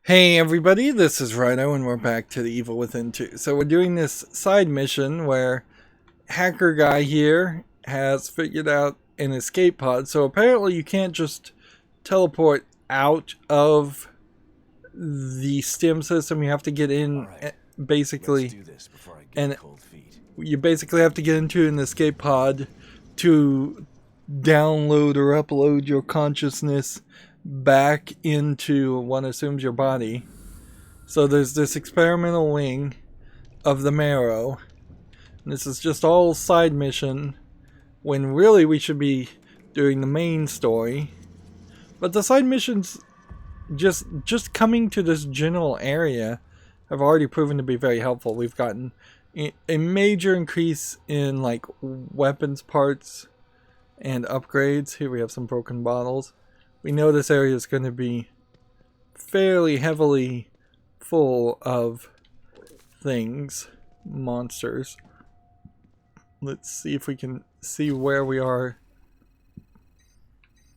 Hey everybody, this is Rydo and we're back to the Evil Within 2. So we're doing this side mission where hacker guy here has figured out an escape pod. So apparently you can't just teleport out of the stim system. You have to get in basically. Let's do this before I get and cold feet. you basically have to get into an escape pod to download or upload your consciousness back into one assumes your body. So there's this experimental wing of the Marrow. And this is just all side mission when really we should be doing the main story. But the side missions just coming to this general area have already proven to be very helpful. We've gotten a major increase in like weapons parts and upgrades. Here we have some broken bottles. We know this area is going to be fairly heavily full of things, monsters. Let's see if we can see where we are.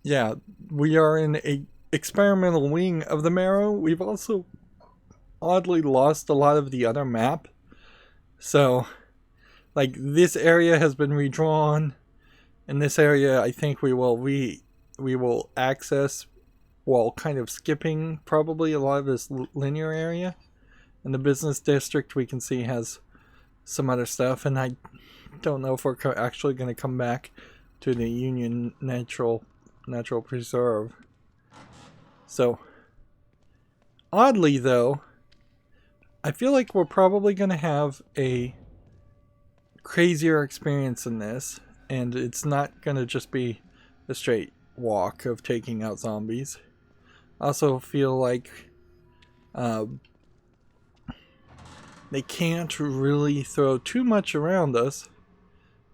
Yeah, we are in a experimental wing of the Marrow. We've also oddly lost a lot of the other map. So, like, this area has been redrawn. In this area, I think we will access while kind of skipping probably a lot of this linear area. And the business district we can see has some other stuff, and I don't know if we're actually going to come back to the Union Natural Preserve. So, oddly though, I feel like we're probably going to have a crazier experience in this, and it's not going to just be a straight walk of taking out zombies. I also feel like they can't really throw too much around us,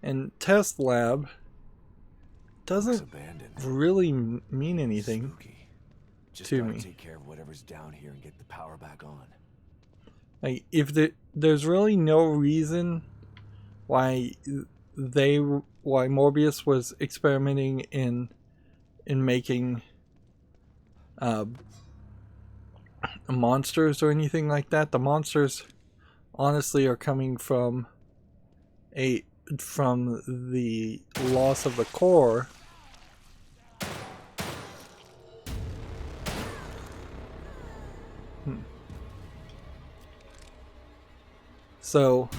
and test lab doesn't really mean anything to me. Take care of whatever's down here and get the power back on. Like, if there's really no reason why Morbius was experimenting in making monsters or anything like that. The monsters honestly are coming from the loss of the core. So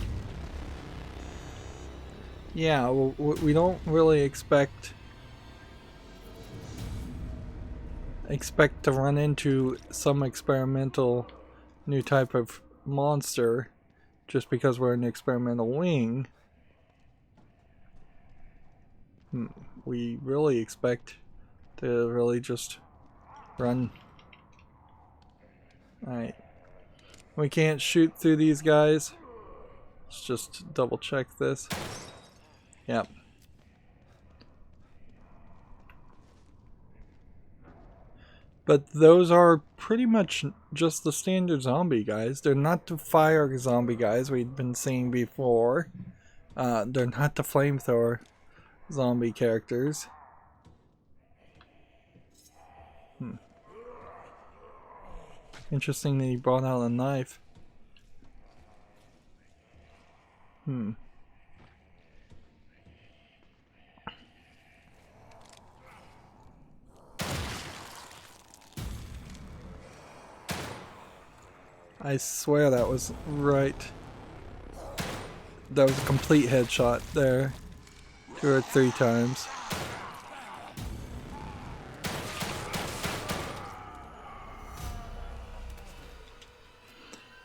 yeah, we don't really expect to run into some experimental new type of monster just because we're in an experimental wing. We really expect to really just run. Alright. We can't shoot through these guys. Let's just double check this. Yep. But those are pretty much just the standard zombie guys. They're not the fire zombie guys we'd been seeing before. They're not the flamethrower zombie characters. Interesting that he brought out a knife. I swear that was right. That was a complete headshot there. 2 or 3 times.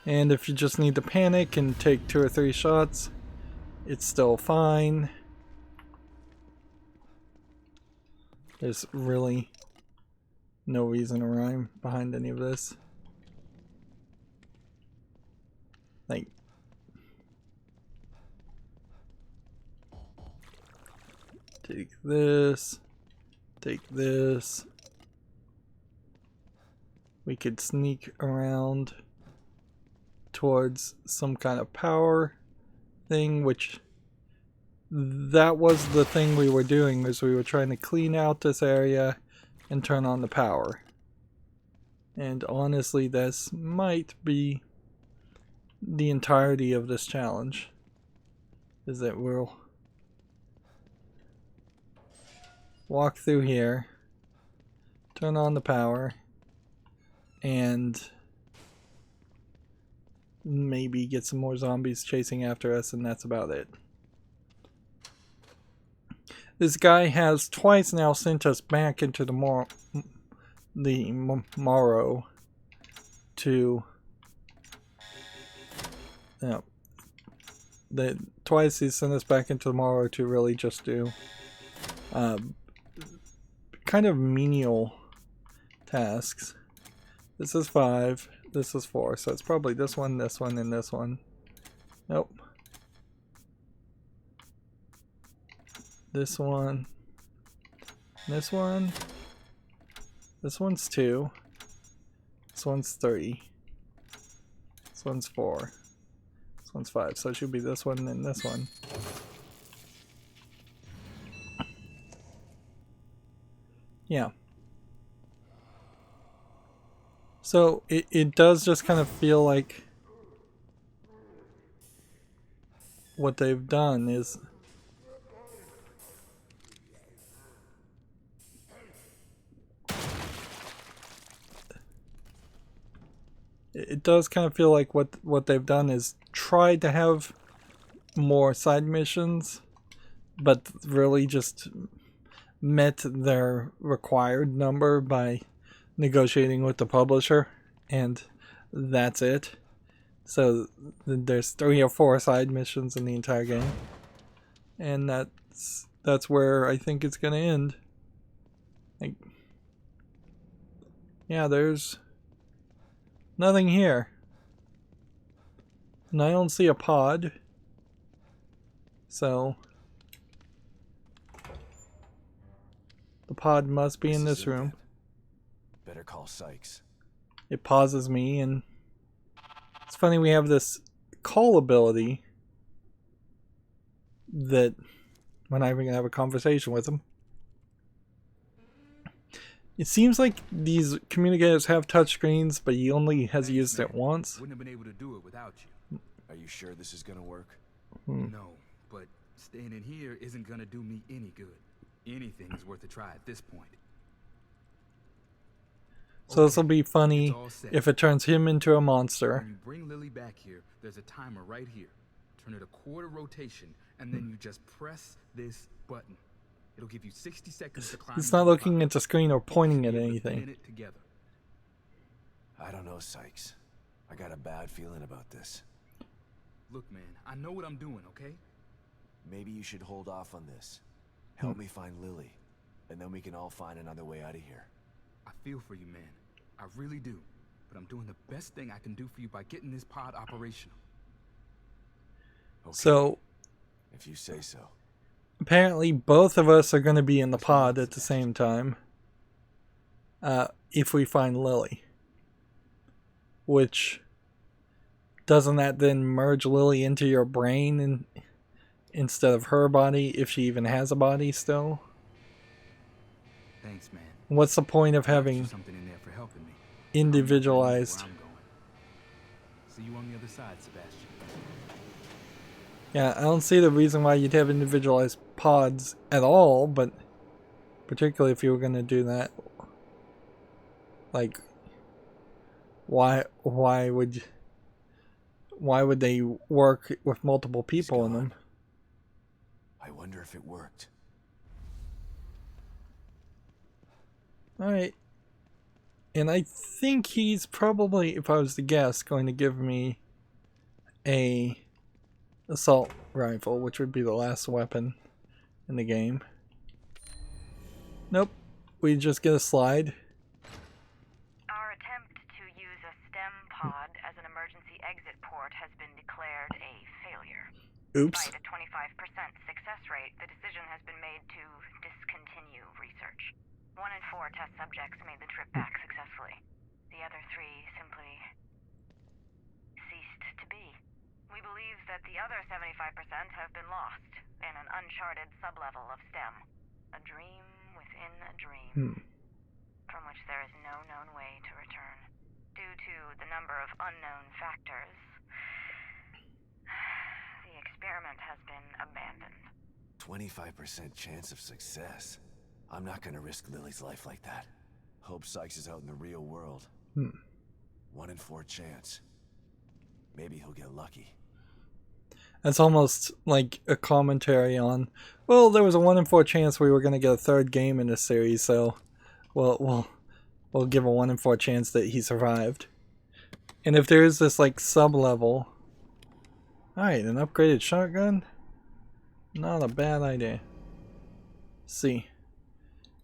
And if you just need to panic and take 2 or 3 shots, it's still fine. There's really no reason or rhyme behind any of this. Like, take this, take this. We could sneak around towards some kind of power thing, which that was the thing we were doing, was we were trying to clean out this area and turn on the power. And honestly, this might be the entirety of this challenge. Is that we'll walk through here, turn on the power, and maybe get some more zombies chasing after us, and that's about it. This guy has twice now sent us back into the Morrow to... Yeah. Twice he's sent us back into the Morrow to really just do kind of menial tasks. This is 5, this is 4, so it's probably this one, and this one. Nope. This one. This one. This one's 2. This one's 3. This one's 4. This one's 5, so it should be this one and this one. Yeah. So it does just kind of feel like what they've done is it does kind of feel like what they've done is tried to have more side missions, but really just met their required number by negotiating with the publisher, and that's it. So there's 3 or 4 side missions in the entire game, and that's where I think it's gonna end. Like, yeah, there's nothing here, and I don't see a pod, so the pod must be in this room. Better call Sykes. It pauses me, and it's funny we have this call ability that we're not even gonna have a conversation with him. It seems like these communicators have touchscreens, but he only has used it once. Wouldn't have been able to do it without you. Are you sure this is gonna work? No, but staying in here isn't gonna do me any good. Anything is worth a try at this point. So this will be funny if it turns him into a monster. When you bring Lily back here, there's a timer right here. Turn it a quarter rotation, and then you just press this button. It'll give you 60 seconds to climb. He's not looking at the screen or pointing at anything. I don't know, Sykes. I got a bad feeling about this. Look, man, I know what I'm doing, okay? Maybe you should hold off on this. Help me find Lily, and then we can all find another way out of here. I feel for you, man. I really do. But I'm doing the best thing I can do for you by getting this pod operational. Okay, So if you say so. apparently both of us are going to be in the pod at the same time. If we find Lily. Which, doesn't that then merge Lily into your brain instead of her body, if she even has a body still? Thanks, man. What's the point of having Something in there for helping me. individualized? I'm going. See you on the other side, Sebastian. Yeah, I don't see the reason why you'd have individualized pods at all, but particularly if you were going to do that. Like, why would they work with multiple people in them? I wonder if it worked. Alright. And I think he's probably, if I was to guess, going to give me a assault rifle, which would be the last weapon in the game. Nope. We just get a slide. Our attempt to use a STEM pod as an emergency exit port has been declared a failure. Oops. Despite a 25% success rate, the decision has been made to discontinue research. 1 in 4 test subjects made the trip back successfully. The other 3 simply ceased to be. We believe that the other 75% have been lost in an uncharted sublevel of STEM. A dream within a dream, from which there is no known way to return. the number of unknown factors, the experiment has been abandoned. 25% chance of success. I'm not gonna risk Lily's life like that. Hope Sykes is out in the real world. 1 in 4 chance. Maybe he'll get lucky. That's almost like a commentary on, well, there was a 1 in 4 chance we were going to get a third game in this series, so we'll give a 1 in 4 chance that he survived. And if there is this like sub-level, alright, an upgraded shotgun? Not a bad idea. Let's see.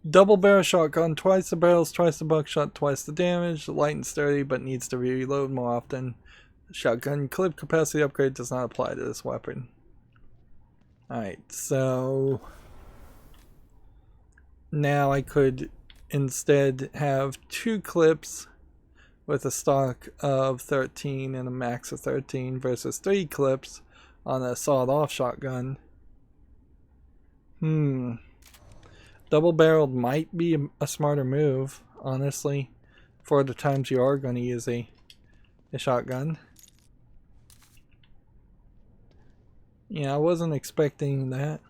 Double barrel shotgun, twice the barrels, twice the buckshot, twice the damage, light and sturdy, but needs to reload more often. Shotgun clip capacity upgrade does not apply to this weapon. Alright, so now I could instead have 2 clips with a stock of 13 and a max of 13 versus 3 clips on a sawed-off shotgun. Double barreled might be a smarter move, honestly, for the times you are going to use a shotgun. Yeah, I wasn't expecting that.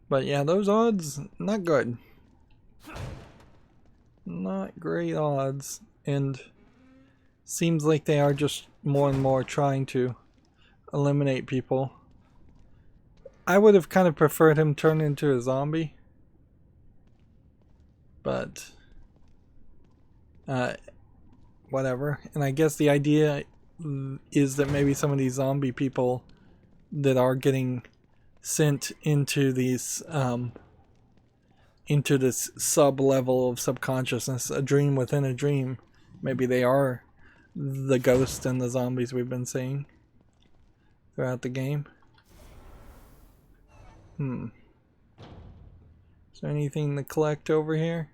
But yeah, those odds, not good. Not great odds. And seems like they are just more and more trying to eliminate people. I would have kind of preferred him turn into a zombie. But whatever. And I guess the idea is that maybe some of these zombie people that are getting sent into these into this sub-level of subconsciousness, a dream within a dream, maybe they are the ghosts and the zombies we've been seeing throughout the game. Is there anything to collect over here?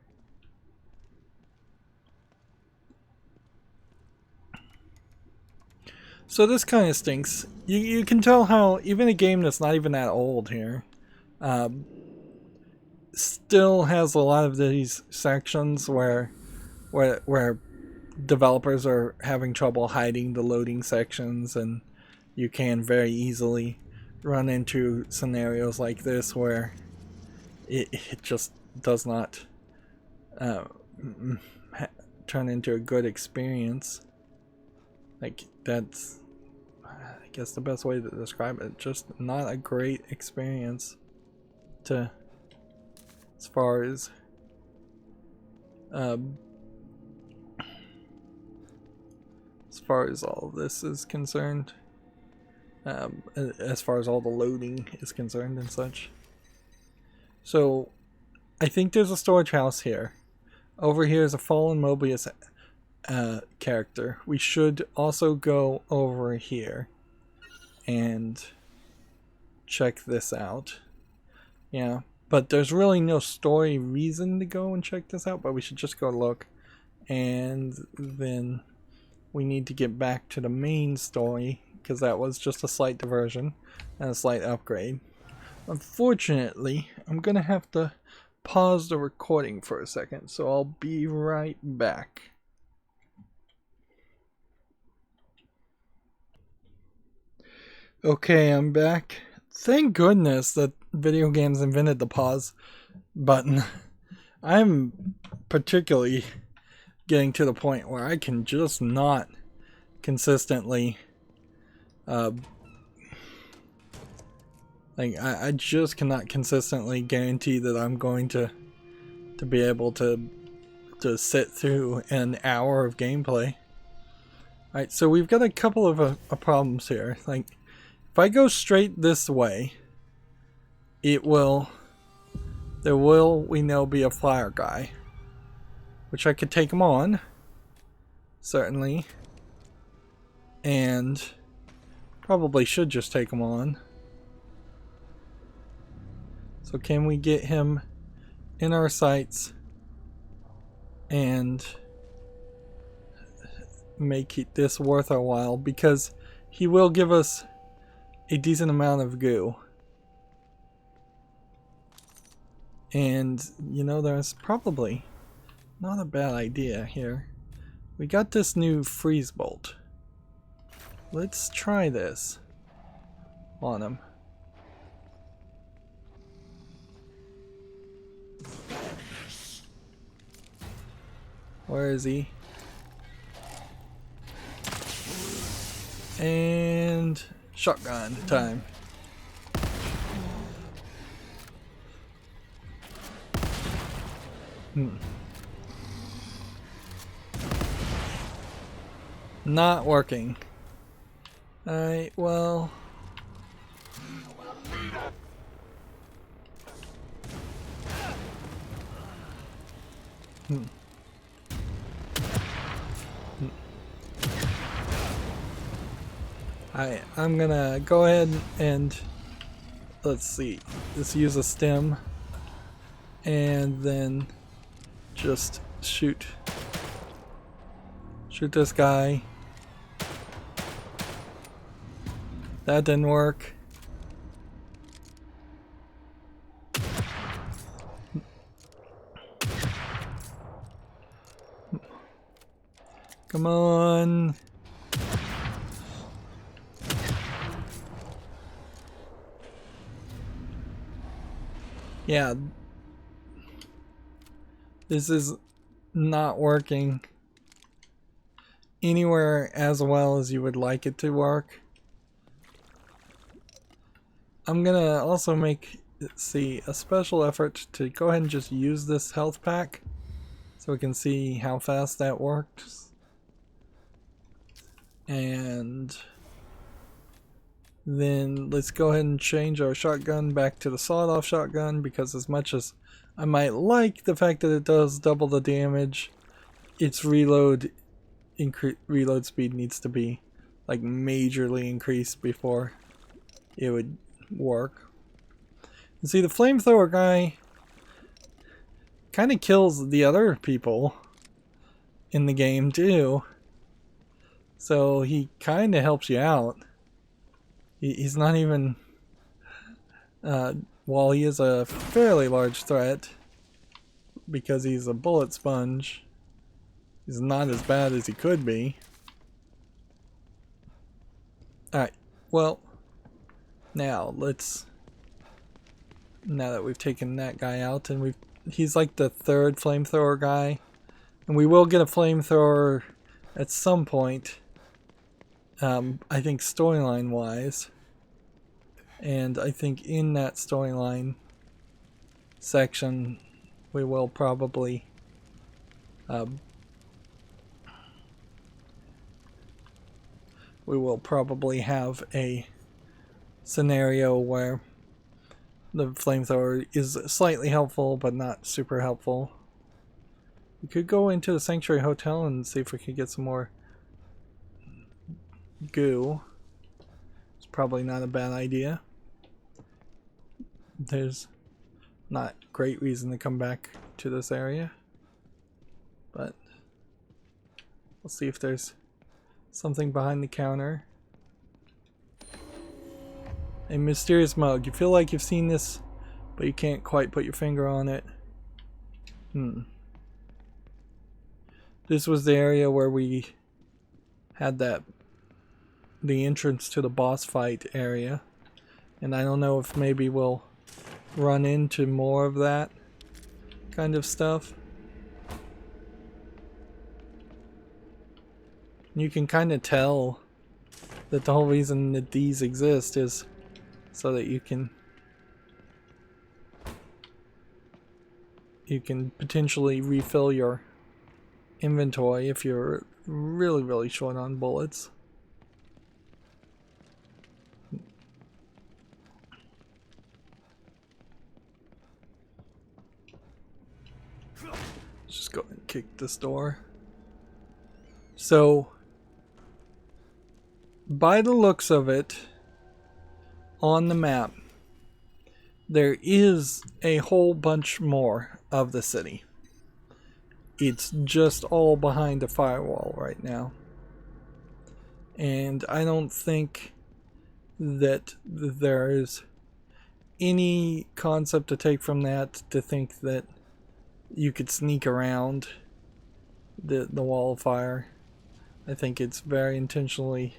So this kind of stinks. You can tell how even a game that's not even that old here still has a lot of these sections where developers are having trouble hiding the loading sections, and you can very easily run into scenarios like this where it just does not turn into a good experience. Like, that's, I guess, the best way to describe it. Just not a great experience to, as far as all of this is concerned, as far as all the loading is concerned and such. So I think there's a storage house here. Over here is a fallen Mobius character. We should also go over here and check this out. Yeah, but there's really no story reason to go and check this out, but we should just go look, and then we need to get back to the main story because that was just a slight diversion and a slight upgrade. Unfortunately, I'm gonna have to pause the recording for a second, so I'll be right back. Okay, I'm back. Thank goodness that video games invented the pause button. I'm particularly getting to the point where I can just not consistently I just cannot consistently guarantee that I'm going to be able to sit through an hour of gameplay. Alright, so we've got a couple of problems here. Like, if I go straight this way, there will, we know, be a fire guy. Which I could take him on, certainly. And probably should just take him on. So can we get him in our sights and make this worth our while? Because he will give us a decent amount of goo. And, you know, there's probably not a bad idea here. We got this new freeze bolt. Let's try this on him. Where is he? And shotgun time. Not working. Alright, well. I'm gonna go ahead and let's see. Let's use a stem and then just shoot this guy. That didn't work. Come on. Yeah. This is not working anywhere as well as you would like it to work. I'm gonna also make, see, a special effort to go ahead and just use this health pack so we can see how fast that works. And then let's go ahead and change our shotgun back to the sawed-off shotgun, because as much as I might like the fact that it does double the damage, its reload speed needs to be like majorly increased before it would work. And see, the flamethrower guy kind of kills the other people in the game too, so he kind of helps you out. He's not even while he is a fairly large threat because he's a bullet sponge, he's not as bad as he could be. Alright, well, now that we've taken that guy out, and he's like the third flamethrower guy, and we will get a flamethrower at some point, I think storyline wise, and I think in that storyline section we will probably have a scenario where the flamethrower is slightly helpful but not super helpful. We could go into the Sanctuary Hotel and see if we could get some more goo. It's probably not a bad idea. There's not great reason to come back to this area, but we'll see if there's something behind the counter. A mysterious mug. You feel like you've seen this, but you can't quite put your finger on it. This was the area where we had the entrance to the boss fight area, and I don't know if maybe we'll run into more of that kind of stuff. You can kind of tell that the whole reason that these exist is so that you can potentially refill your inventory if you're really, really short on bullets. Let's just go and kick this door. So, by the looks of it, on the map, there is a whole bunch more of the city. It's just all behind a firewall right now. And I don't think that there is any concept to take from that to think that you could sneak around the wall of fire. I think it's very intentionally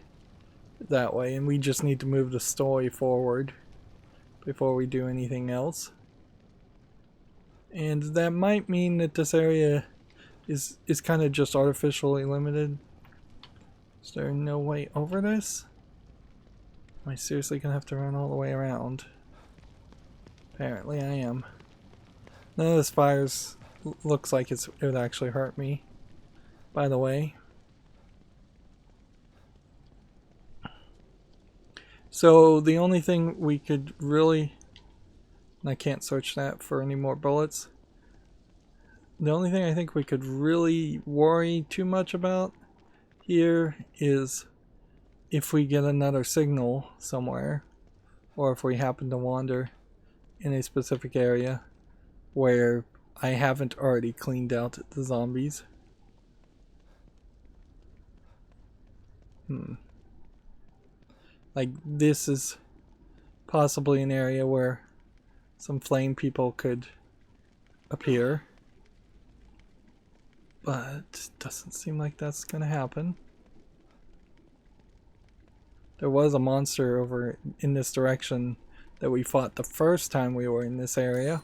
that way, and we just need to move the story forward before we do anything else. And that might mean that this area is kind of just artificially limited. Is there no way over this? Am I seriously gonna have to run all the way around? Apparently I am. None of this fires looks like it would actually hurt me, by the way. So the only thing we could really, and I can't search that for any more bullets. The only thing I think we could really worry too much about here is if we get another signal somewhere, or if we happen to wander in a specific area where I haven't already cleaned out the zombies. Like, this is possibly an area where some flame people could appear, but it doesn't seem like that's gonna happen. There was a monster over in this direction that we fought the first time we were in this area.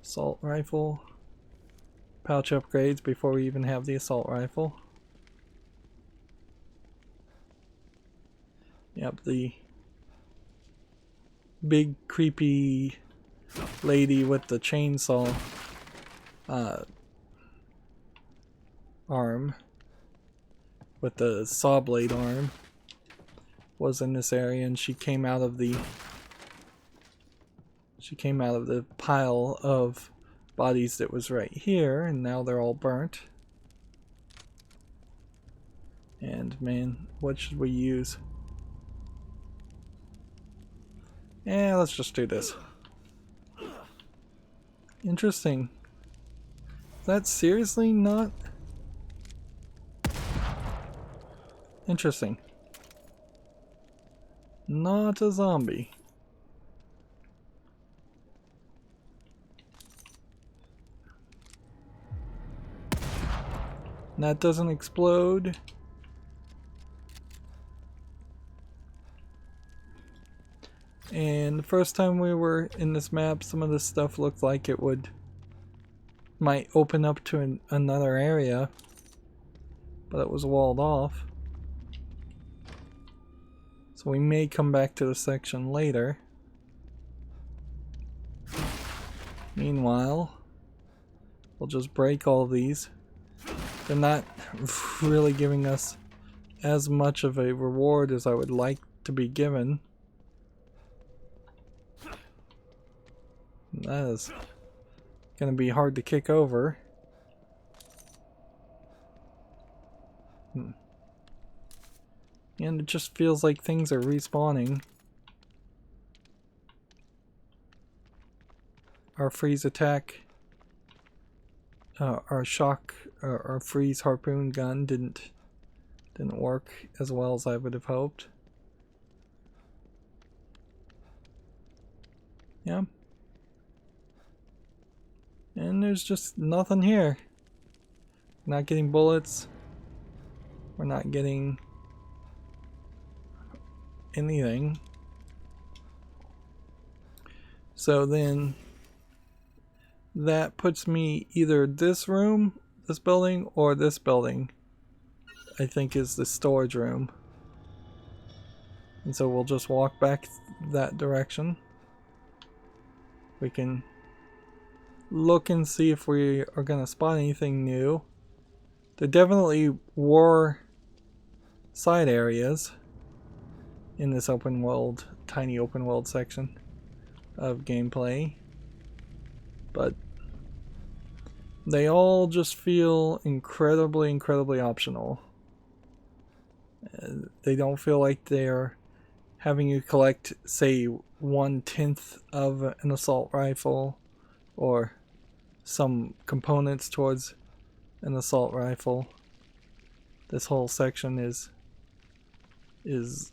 Assault rifle. Pouch upgrades before we even have the assault rifle. Yep, the big creepy lady with the chainsaw arm, with the saw blade arm, was in this area, and she came out of the pile of bodies that was right here, and now they're all burnt. And man, what should we use? Yeah, let's just do this. Interesting. That's seriously not interesting. Not a zombie. That doesn't explode. And the first time we were in this map, some of this stuff looked like it might open up to another area, but it was walled off. So we may come back to the section later. Meanwhile, we'll just break all these. They're not really giving us as much of a reward as I would like to be given. That is gonna be hard to kick over. And it just feels like things are respawning. Our freeze attack, our shock, our freeze harpoon gun didn't work as well as I would have hoped. Yeah. And there's just nothing here. We're not getting bullets. We're not getting anything. So then that puts me either this room, this building, or this building, I think is the storage room. And so we'll just walk back that direction. We can look and see if we are going to spot anything new. There definitely were side areas in this open world, tiny open world section of gameplay, but they all just feel incredibly optional. They don't feel like they're having you collect, say, 1/10 of an assault rifle or some components towards an assault rifle. This whole section is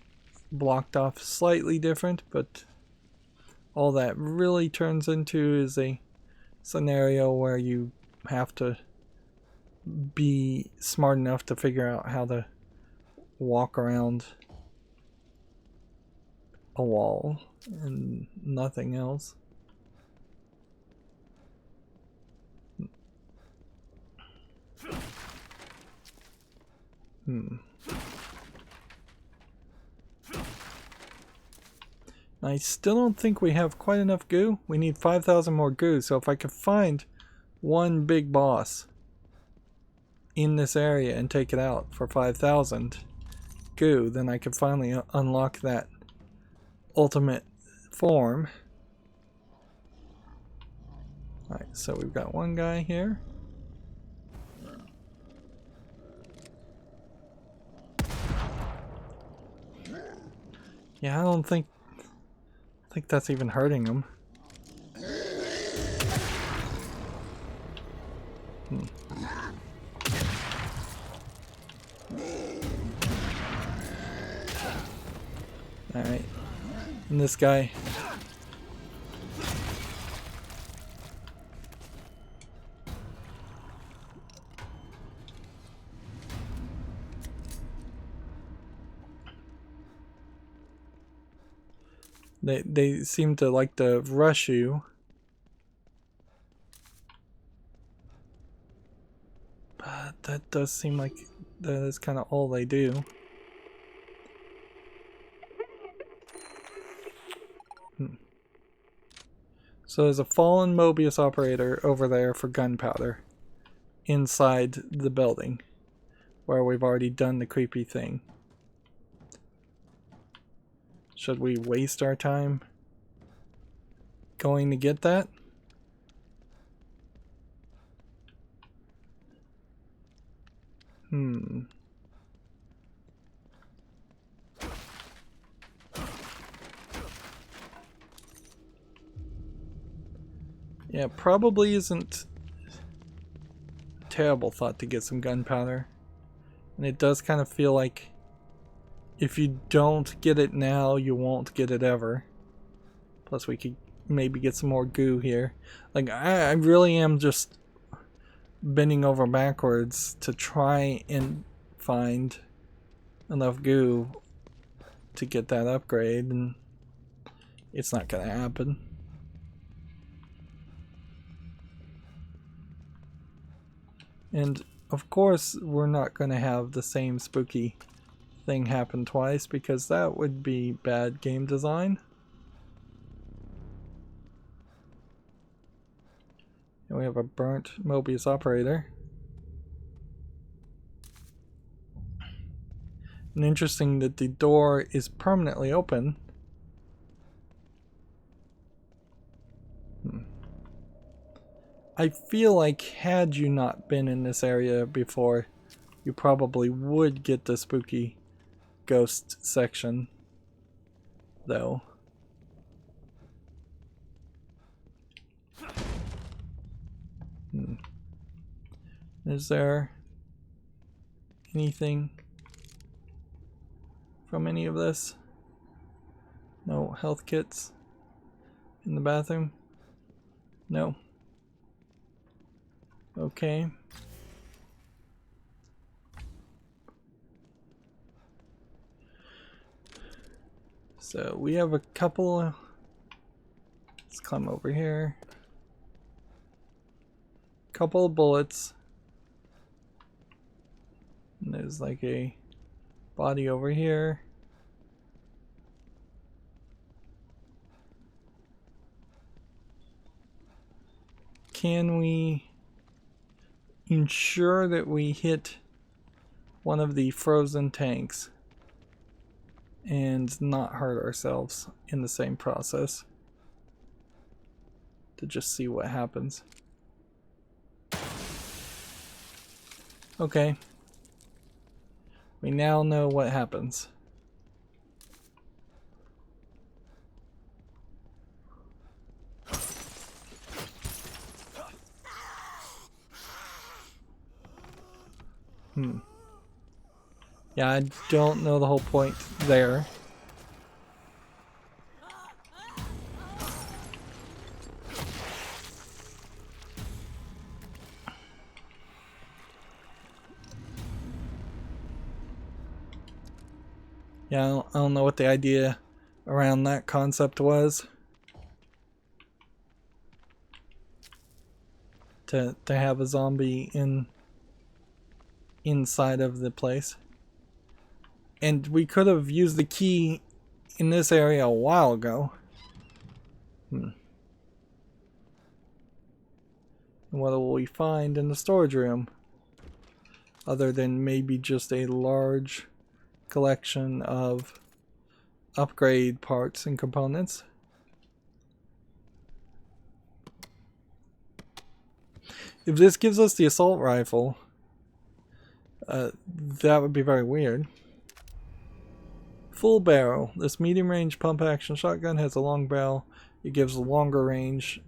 blocked off slightly different, but all that really turns into is a scenario where you have to be smart enough to figure out how to walk around a wall and nothing else. I still don't think we have quite enough goo. We need 5,000 more goo, so if I could find one big boss in this area and take it out for 5,000 goo, then I could finally unlock that ultimate form. Alright, so we've got one guy here. Yeah, I don't think that's even hurting him. Alright. And this guy. They seem to like to rush you. But that does seem like that is kind of all they do. So there's a fallen Mobius operator over there for gunpowder inside the building where we've already done the creepy thing. Should we waste our time going to get that? Yeah, probably isn't a terrible thought to get some gunpowder. And it does kind of feel like if you don't get it now, you won't get it ever. Plus we could maybe get some more goo here. Like, I really am just bending over backwards to try and find enough goo to get that upgrade, and it's not gonna happen. And of course we're not gonna have the same spooky thing happen twice, because that would be bad game design. And we have a burnt Mobius operator. And interesting that the door is permanently open. I feel like had you not been in this area before, you probably would get the spooky ghost section, though. Is there anything from any of this? No health kits in the bathroom? No. Okay. So we have a couple. Let's climb over here. Couple of bullets. And there's like a body over here. Can we ensure that we hit one of the frozen tanks and not hurt ourselves in the same process? To just see what happens. Okay. We now know what happens. Yeah, I don't know the whole point there. Yeah, I don't know what the idea around that concept was. To have a zombie inside of the place. And we could have used the key in this area a while ago. What will we find in the storage room? Other than maybe just a large collection of upgrade parts and components. If this gives us the assault rifle, that would be very weird. Full barrel. This medium range pump action shotgun has a long barrel. It gives a longer range,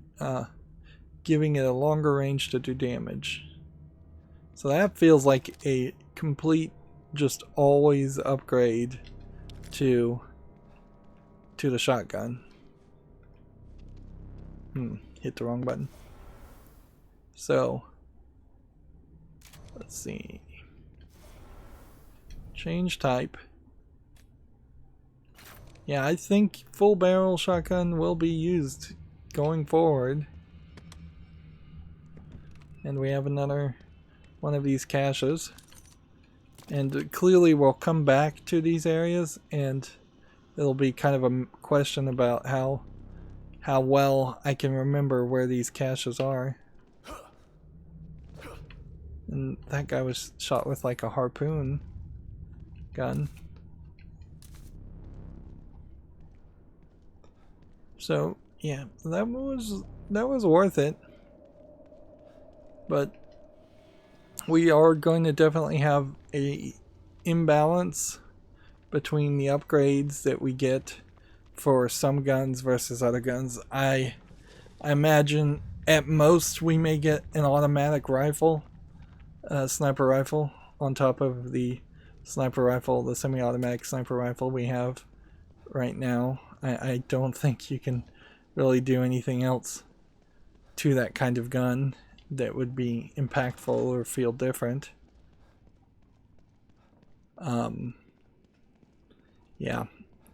giving it a longer range to do damage. So that feels like a complete, just always upgrade to the shotgun. Hit the wrong button. So, let's see. Change type. Yeah, I think full barrel shotgun will be used going forward. And we have another one of these caches. And clearly we'll come back to these areas and it'll be kind of a question about how well I can remember where these caches are. And that guy was shot with like a harpoon gun. So yeah, that was worth it. But we are going to definitely have a imbalance between the upgrades that we get for some guns versus other guns. I imagine at most we may get an automatic rifle, sniper rifle, on top of the sniper rifle, the semi-automatic sniper rifle we have right now. I don't think you can really do anything else to that kind of gun that would be impactful or feel different. Yeah,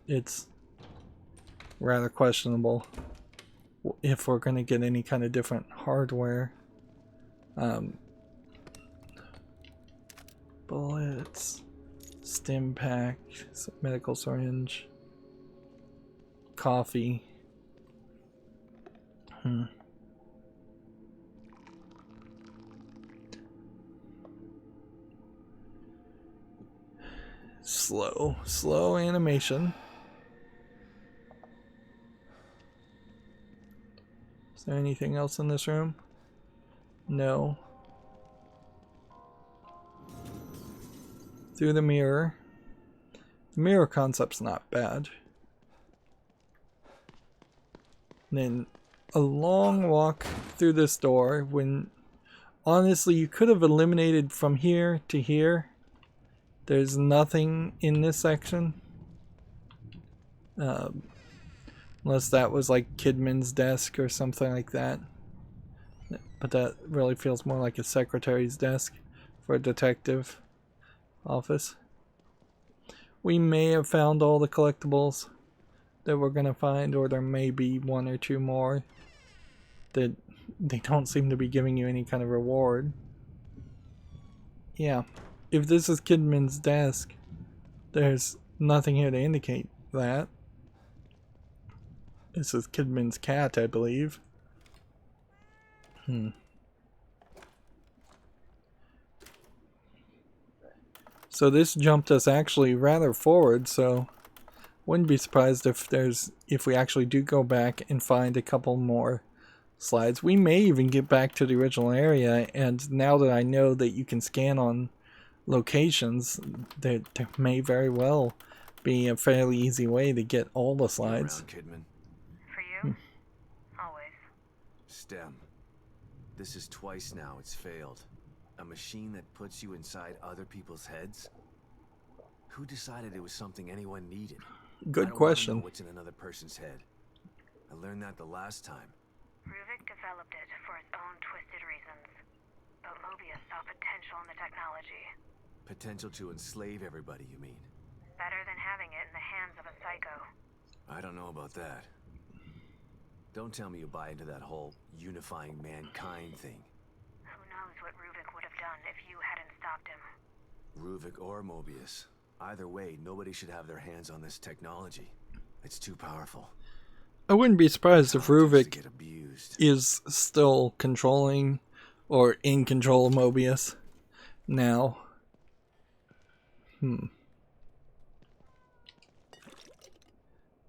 it's rather questionable if we're going to get any kind of different hardware. Bullets, stim pack, medical syringe, coffee. Slow animation. Is there anything else in this room? No. Through the mirror. The mirror concept's not bad. And then a long walk through this door when honestly you could have eliminated from here to here. There's nothing in this section. Unless that was like Kidman's desk or something like that. But that really feels more like a secretary's desk for a detective office. We may have found all the collectibles that we're gonna find, or there may be one or two more that they don't seem to be giving you any kind of reward. Yeah. If this is Kidman's desk, there's nothing here to indicate that. This is Kidman's cat, I believe. So this jumped us actually rather forward, so wouldn't be surprised if we actually do go back and find a couple more slides. We may even get back to the original area, and now that I know that you can scan on locations, there may very well be a fairly easy way to get all the slides. Kidman. For you? Always. STEM. This is twice now it's failed. A machine that puts you inside other people's heads? Who decided it was something anyone needed? Good question. I don't know what's in another person's head. I learned that the last time. Ruvik developed it for his own twisted reasons. But Mobius saw potential in the technology. Potential to enslave everybody, you mean? Better than having it hands of a psycho. I don't know about that. Don't tell me you buy into that whole unifying mankind thing. Who knows what Ruvik would have done if you hadn't stopped him. Ruvik or Mobius. Either way, nobody should have their hands on this technology. It's too powerful. I wouldn't be surprised if Ruvik Get abused. is still controlling or in control of Mobius now.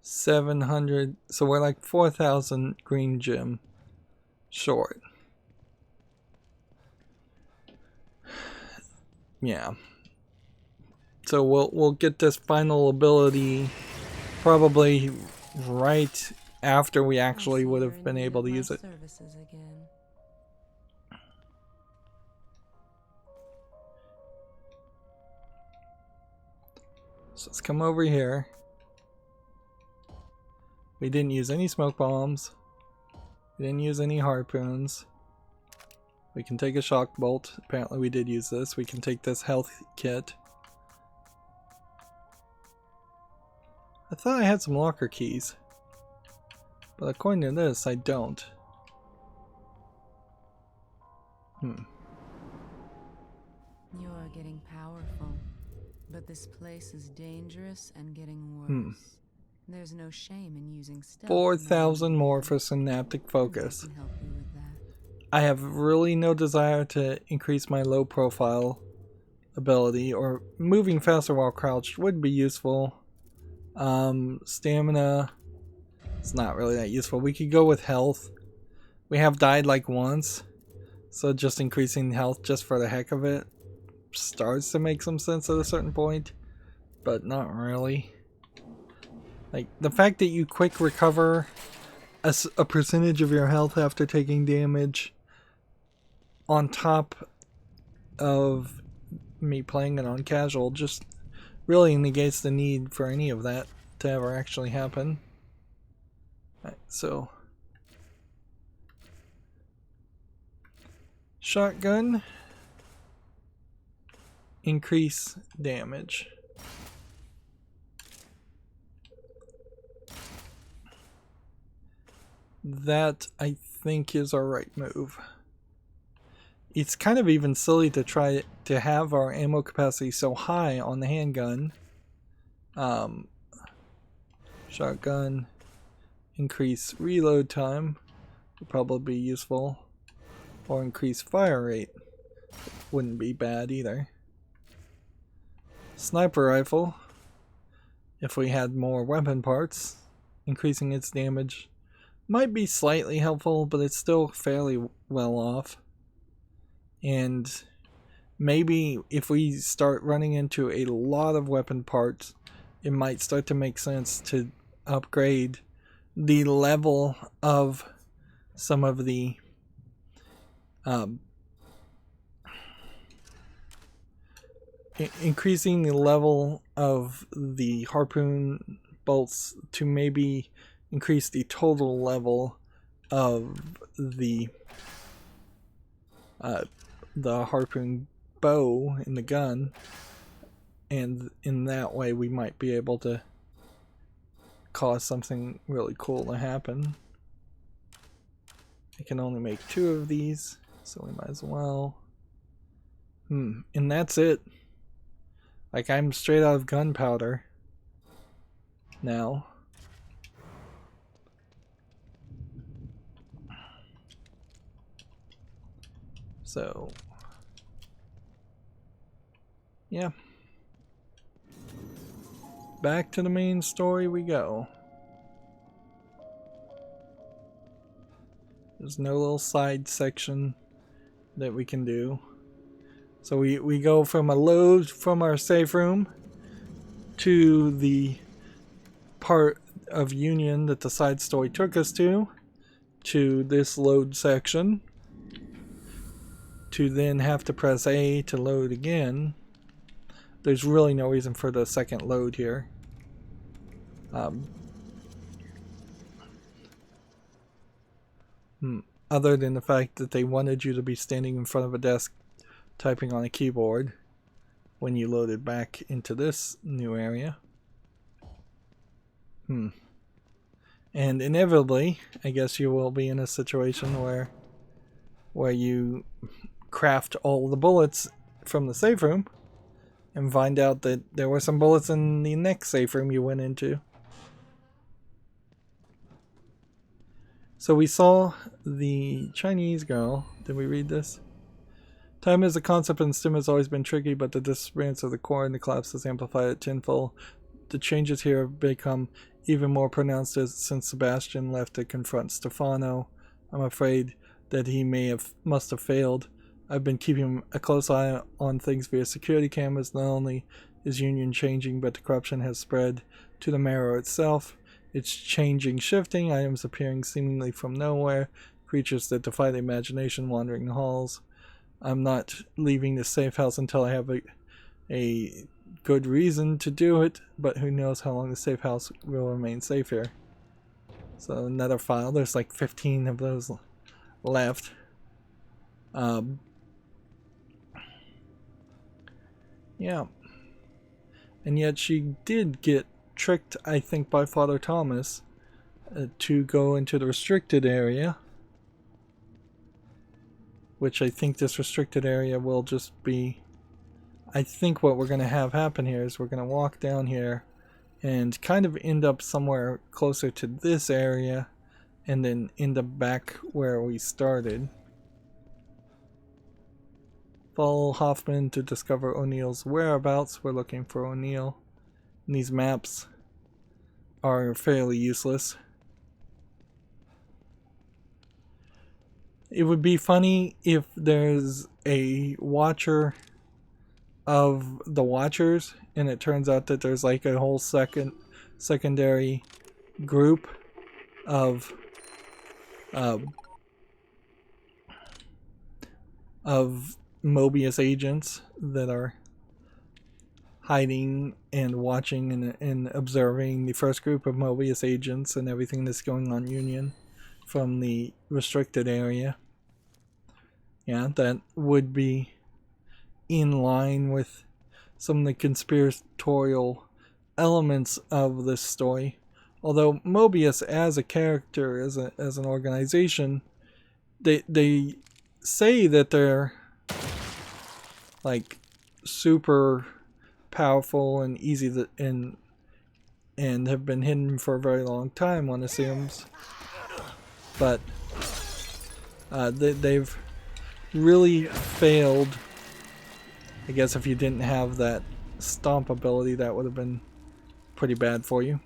700, so we're like 4,000 green gem short. Yeah. So we'll get this final ability probably right after we actually would have been able to use it. Services again. So let's come over here. We didn't use any smoke bombs. We didn't use any harpoons. We can take a shock bolt. Apparently we did use this. We can take this health kit. I thought I had some locker keys. But according to this, I don't. You are getting powerful, but this place is dangerous and getting worse. There's no shame in using stealth. 4,000 more for synaptic focus. I can help you with that. I have really no desire to increase my low profile ability, or moving faster while crouched would be useful. Stamina, it's not really that useful. We could go with health. We have died like once, so just increasing health just for the heck of it starts to make some sense at a certain point, but not really. Like, the fact that you quick recover a percentage of your health after taking damage on top of me playing it on casual just really negates the need for any of that to ever actually happen. Right, so shotgun, increase damage. That, I think, is our right move. It's kind of even silly to try to have our ammo capacity so high on the handgun. Shotgun, increase reload time would probably be useful. Or increase fire rate. Wouldn't be bad either. Sniper rifle, if we had more weapon parts, increasing its damage might be slightly helpful, but it's still fairly well off. And maybe if we start running into a lot of weapon parts, it might start to make sense to upgrade the level of some of the increasing the level of the harpoon bolts to maybe increase the total level of the harpoon bow in the gun, and in that way we might be able to cause something really cool to happen. I can only make 2 of these, so we might as well. And that's it. Like, I'm straight out of gunpowder now. So, yeah. Back to the main story we go. There's no little side section that we can do. So we go from a load from our safe room to the part of Union that the side story took us to this load section, to then have to press A to load again. There's really no reason for the second load here. Other than the fact that they wanted you to be standing in front of a desk typing on a keyboard when you loaded back into this new area. And inevitably, I guess you will be in a situation where you craft all the bullets from the safe room and find out that there were some bullets in the next safe room you went into. So we saw the Chinese girl. Did we read this? Time as a concept in STEM has always been tricky, but the disappearance of the core and the collapse has amplified it tenfold. The changes here have become even more pronounced since Sebastian left to confront Stefano. I'm afraid that he must have failed. I've been keeping a close eye on things via security cameras. Not only is Union changing, but the corruption has spread to the marrow itself. It's changing, shifting, items appearing seemingly from nowhere, creatures that defy the imagination wandering the halls. I'm not leaving the safe house until I have a good reason to do it, but who knows how long the safe house will remain safe here. So another file, there's like 15 of those left. Yeah. And yet she did get tricked, I think, by Father Thomas to go into the restricted area. Which I think this restricted area will just be... I think what we're going to have happen here is we're going to walk down here and kind of end up somewhere closer to this area and then end up back where we started. Follow Hoffman to discover O'Neill's whereabouts. We're looking for O'Neill. And these maps are fairly useless. It would be funny if there's a watcher of the watchers and it turns out that there's like a whole secondary group of Mobius agents that are hiding and watching and observing the first group of Mobius agents and everything that's going on Union from the restricted area. Yeah, that would be in line with some of the conspiratorial elements of this story. Although Mobius as a character, as an organization, they say that they're like super powerful and easy to, and have been hidden for a very long time, one assumes. But they've really failed. I guess if you didn't have that stomp ability, that would have been pretty bad for you.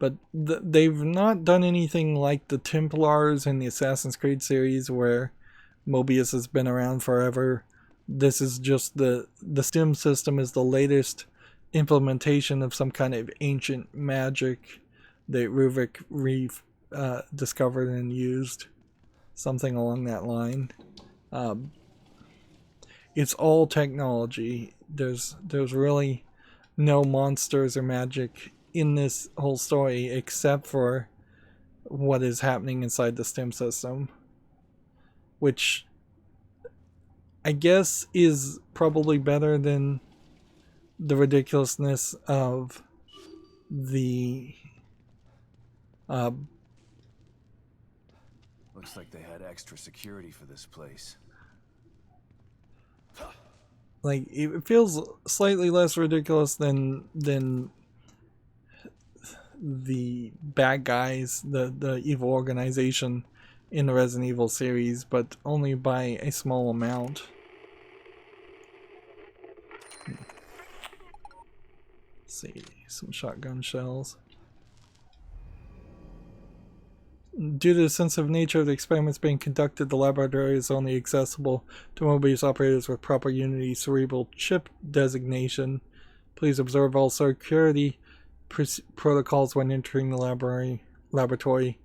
But they've not done anything like the Templars in the Assassin's Creed series where Mobius has been around forever. This is just the STEM system is the latest implementation of some kind of ancient magic that Ruvik discovered and used. Something along that line. It's all technology. There's really no monsters or magic in this whole story except for what is happening inside the STEM system, which I guess is probably better than the ridiculousness of the Looks like they had extra security for this place. like it feels slightly less ridiculous than the bad guys, the evil organization in the Resident Evil series, but only by a small amount. Let's see, some shotgun shells. Due to the sensitive nature of the experiments being conducted, the laboratory is only accessible to Mobius operators with proper Unity cerebral chip designation. Please observe all security protocols when entering the laboratory.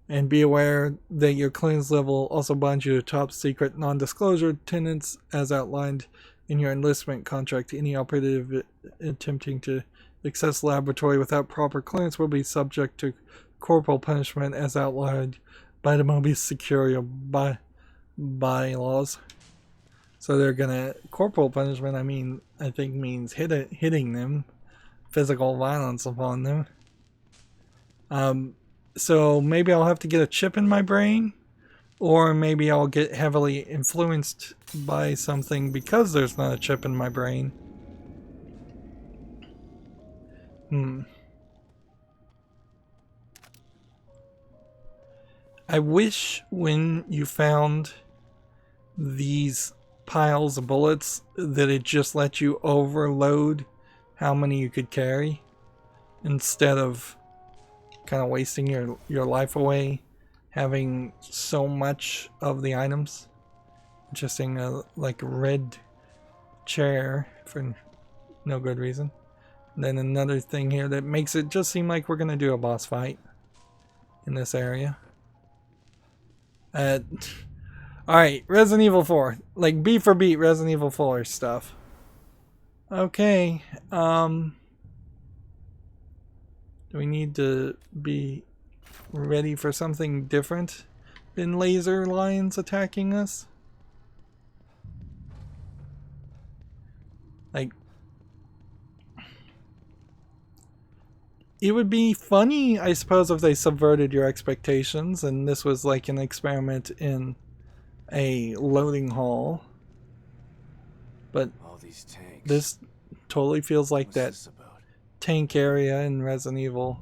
And be aware that your clearance level also binds you to top secret non-disclosure tenets as outlined in your enlistment contract. Any operative attempting to access the laboratory without proper clearance will be subject to corporal punishment as outlined by the Mobius security bylaws. So they're gonna corporal punishment. I think means hitting them, physical violence upon them. So maybe I'll have to get a chip in my brain, or maybe I'll get heavily influenced by something because there's not a chip in my brain. I wish when you found these piles of bullets that it just let you overload how many you could carry instead of kind of wasting your life away having so much of the items. Interesting, like a red chair for no good reason. And then another thing here that makes it just seem like we're gonna do a boss fight in this area. Alright, Resident Evil 4. Like, beat for beat Resident Evil 4 stuff. Okay, do we need to be ready for something different than laser lions attacking us? Like, it would be funny, I suppose, if they subverted your expectations and this was like an experiment in a loading hall. But All these tanks. this totally feels like What's that this about? tank area in Resident Evil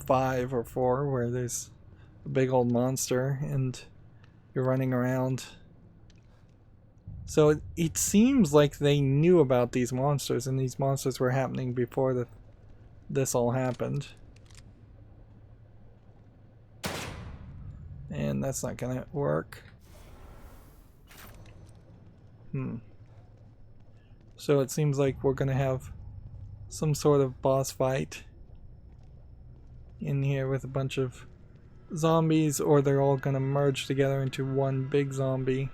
5 or 4 where there's a big old monster and you're running around. So it seems like they knew about these monsters, and these monsters were happening before this all happened. And that's not gonna work. So it seems like we're gonna have some sort of boss fight in here with a bunch of zombies, or they're all gonna merge together into one big zombie.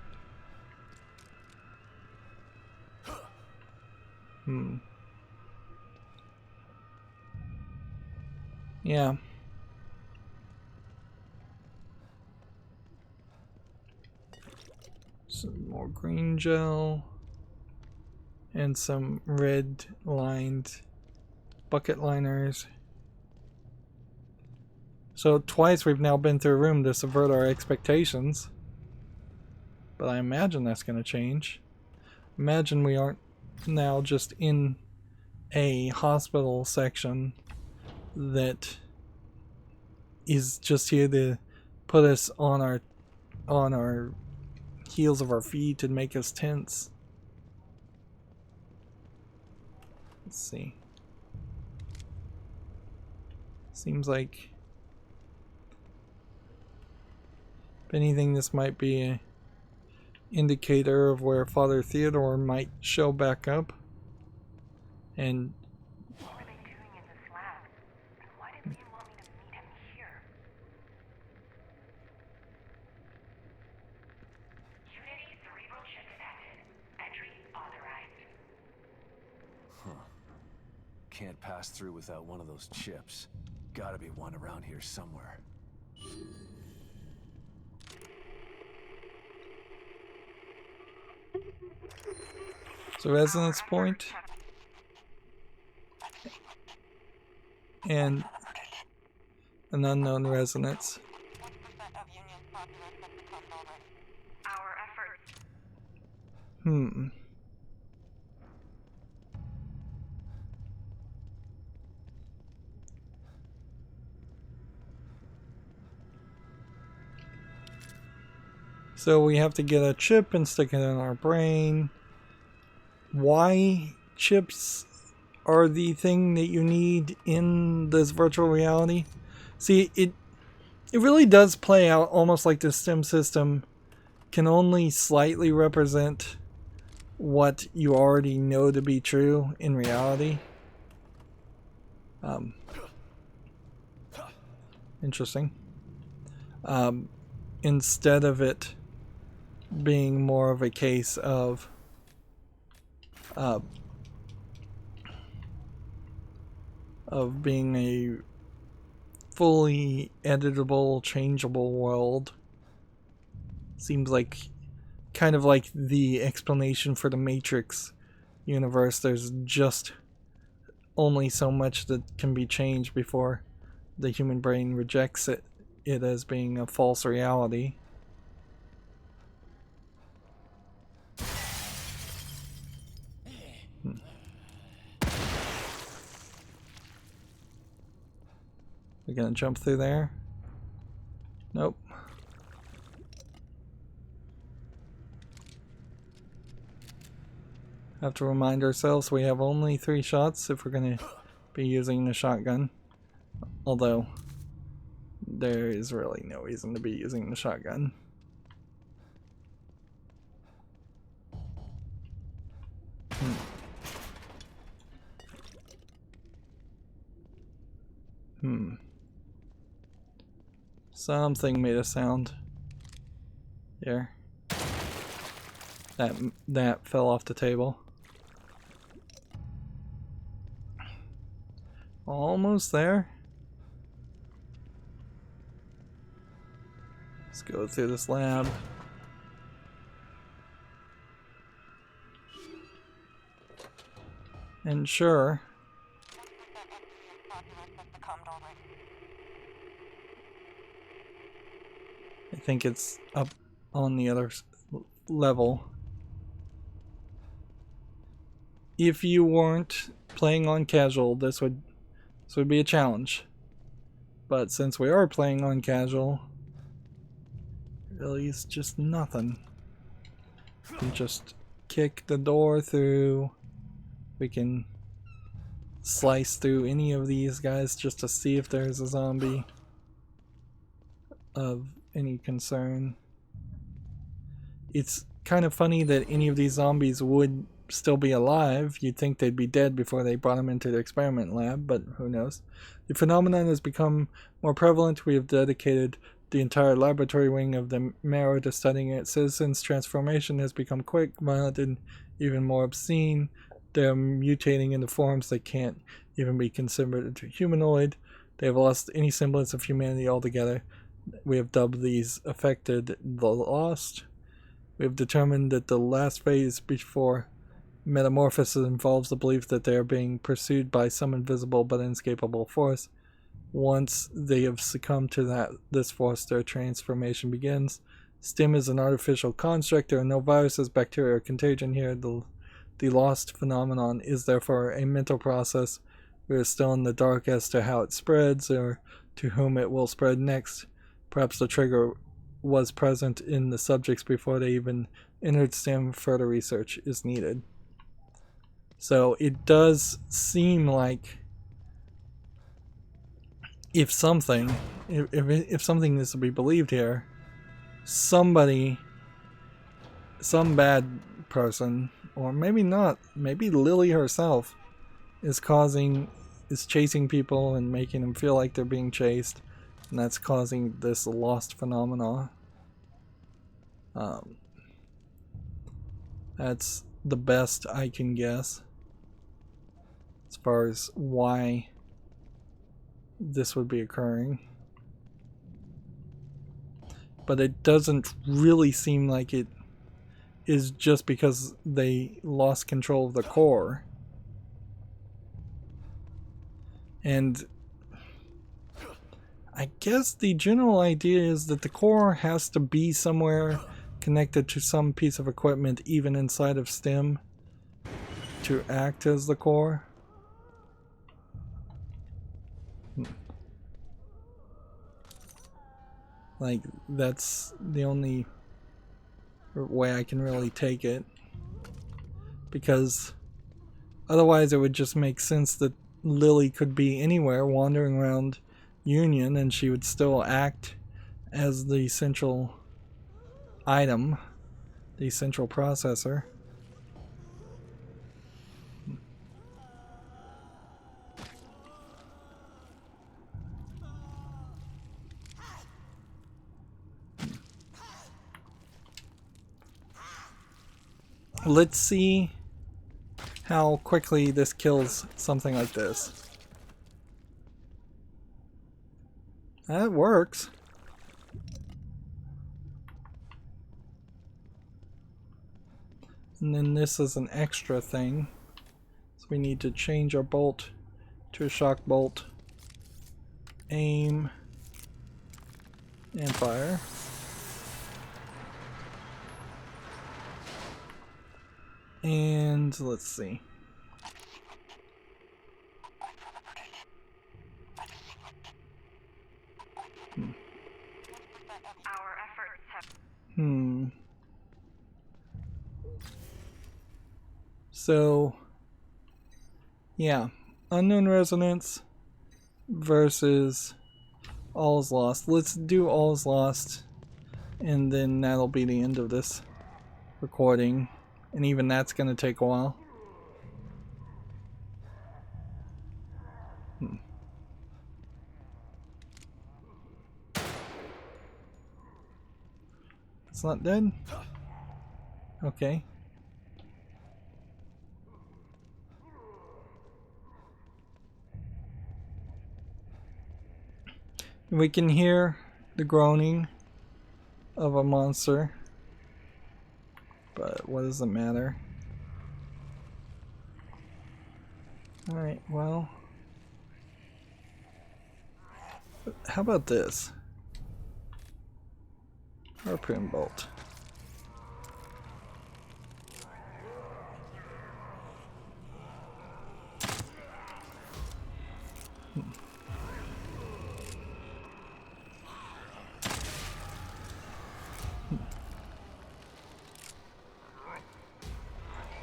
Yeah. Some more green gel. And some red lined bucket liners. So twice we've now been through a room to subvert our expectations. But I imagine that's going to change. Imagine we aren't now just in a hospital section that is just here to put us on our heels of our feet and make us tense. Let's see. Seems like, if anything, this might be an indicator of where Father Theodore might show back up. And What were they doing in this lab? And why did Liam want me to meet him here? Unity cerebral chip detected. Entry authorized. Can't pass through without one of those chips. Gotta be one around here somewhere. so resonance point. And an unknown resonance. Our efforts. So we have to get a chip and stick it in our brain. Why chips are the thing that you need in this virtual reality? See, it really does play out almost like the STEM system can only slightly represent what you already know to be true in reality. Interesting. Instead of it being more of a case of being a fully editable, changeable world. Seems like kind of like the explanation for the Matrix universe. There's just only so much that can be changed before the human brain rejects it as being a false reality. We're gonna jump through there? Nope. Have to remind ourselves we have only 3 shots if we're gonna be using the shotgun. Although, there is really no reason to be using the shotgun. Something made a sound. There. That fell off the table. Almost there. Let's go through this lab. And sure. I think it's up on the other level. If you weren't playing on casual, this would be a challenge. But since we are playing on casual, really it's just nothing. We can just kick the door through. We can slice through any of these guys just to see if there's a zombie of any concern. It's kind of funny that any of these zombies would still be alive. You'd think they'd be dead before they brought them into the experiment lab, but who knows. The phenomenon has become more prevalent. We have dedicated the entire laboratory wing of the Marrow to studying it. Citizens' transformation has become quick, violent, and even more obscene. They're mutating into forms that can't even be considered humanoid. They have lost any semblance of humanity altogether. We have dubbed these affected the Lost. We have determined that the last phase before metamorphosis involves the belief that they are being pursued by some invisible but inescapable force. Once they have succumbed to this force, their transformation begins. STEM is an artificial construct. There are no viruses, bacteria, or contagion here. The Lost phenomenon is therefore a mental process. We are still in the dark as to how it spreads or to whom it will spread next. Perhaps the trigger was present in the subjects before they even entered STEM. Further research is needed. So it does seem like if something is to be believed here, some bad person, or maybe not, maybe Lily herself is chasing people and making them feel like they're being chased, and that's causing this lost phenomena. That's the best I can guess as far as why this would be occurring. But it doesn't really seem like it is just because they lost control of the core. And I guess the general idea is that the core has to be somewhere connected to some piece of equipment, even inside of STEM, to act as the core. Like, that's the only way I can really take it. Because otherwise it would just make sense that Lily could be anywhere wandering around Union and she would still act as the central item, the central processor. Let's see how quickly this kills something like this. That works. And then this is an extra thing. So we need to change our bolt to a shock bolt. Aim. And fire. And let's see. Our efforts have... So, yeah. Unknown resonance versus all is lost. Let's do all is lost, and then that'll be the end of this recording. And even that's going to take a while. It's not dead? Okay. We can hear the groaning of a monster. But what does it matter? Alright, well. How about this? Harpoon bolt.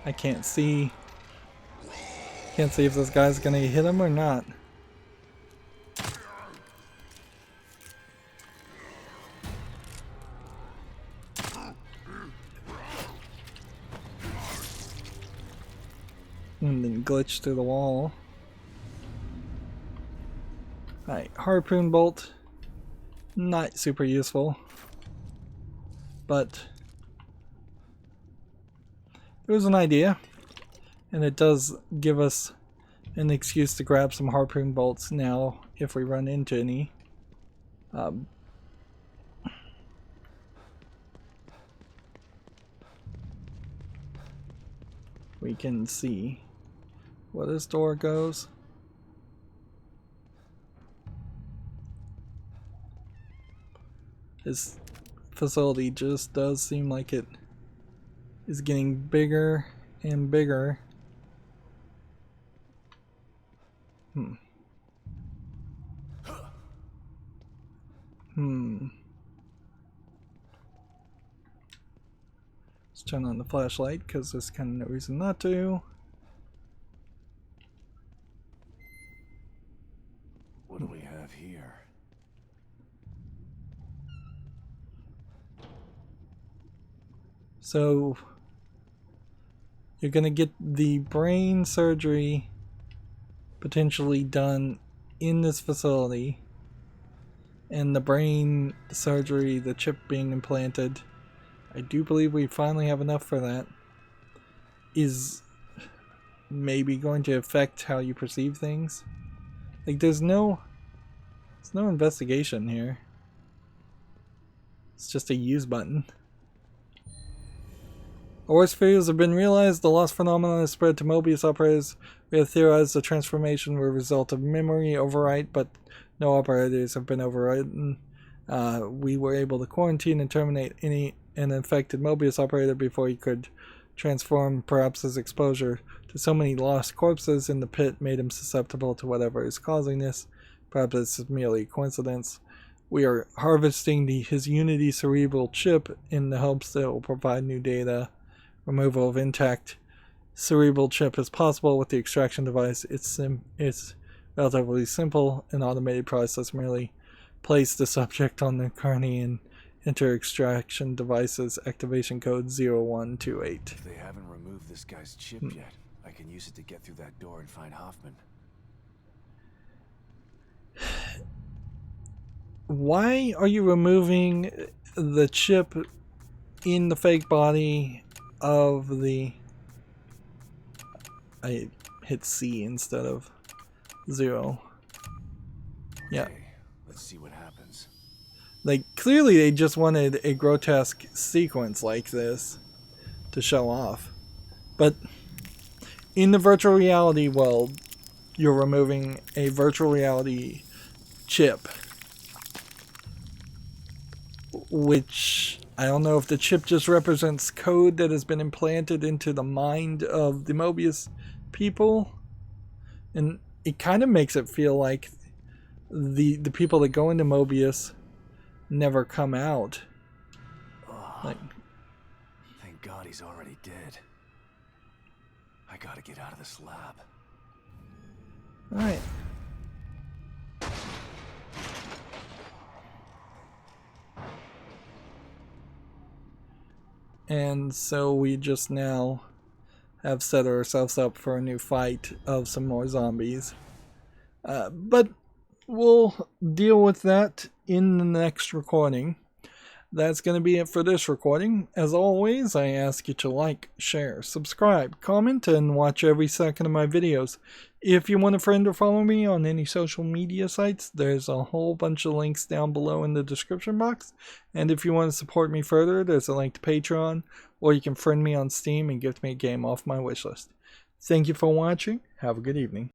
I can't see if this guy's gonna hit him or not. And then glitch through the wall. Alright, harpoon bolt. Not super useful. But it was an idea, and it does give us an excuse to grab some harpoon bolts now if we run into any. We can see where this door goes. This facility just does seem like it is getting bigger and bigger. Let's turn on the flashlight because there's kind of no reason not to. What do we have here? So you're gonna get the brain surgery potentially done in this facility, and the brain surgery, the chip being implanted, I do believe we finally have enough for that, is maybe going to affect how you perceive things. Like there's no investigation here. It's just a use button. Our worst fears have been realized. The lost phenomenon has spread to Mobius operators. We have theorized the transformation were a result of memory overwrite, but no operators have been overridden. We were able to quarantine and terminate an infected Mobius operator before he could transform. Perhaps his exposure to so many lost corpses in the pit made him susceptible to whatever is causing this. Perhaps this is merely a coincidence. We are harvesting his Unity cerebral chip in the hopes that it will provide new data. Removal of intact cerebral chip is possible with the extraction device. It's relatively simple. An automated process merely place the subject on the carney and enter extraction device's activation code 0128. If they haven't removed this guy's chip yet, I can use it to get through that door and find Hoffman. Why are you removing the chip in the fake body of the... I hit C instead of 0. Yeah. Okay, let's see what happens. Like, clearly they just wanted a grotesque sequence like this to show off. But in the virtual reality world, you're removing a virtual reality chip. Which, I don't know if the chip just represents code that has been implanted into the mind of the Mobius people. And it kind of makes it feel like the people that go into Mobius never come out. Like, thank God he's already dead. I gotta get out of this lab. alright. And so we just now have set ourselves up for a new fight of some more zombies. But we'll deal with that in the next recording. That's going to be it for this recording. As always, I ask you to like, share, subscribe, comment, and watch every second of my videos. If you want a friend or follow me on any social media sites, there's a whole bunch of links down below in the description box. And if you want to support me further, there's a link to Patreon, or you can friend me on Steam and gift me a game off my wishlist. Thank you for watching. Have a good evening.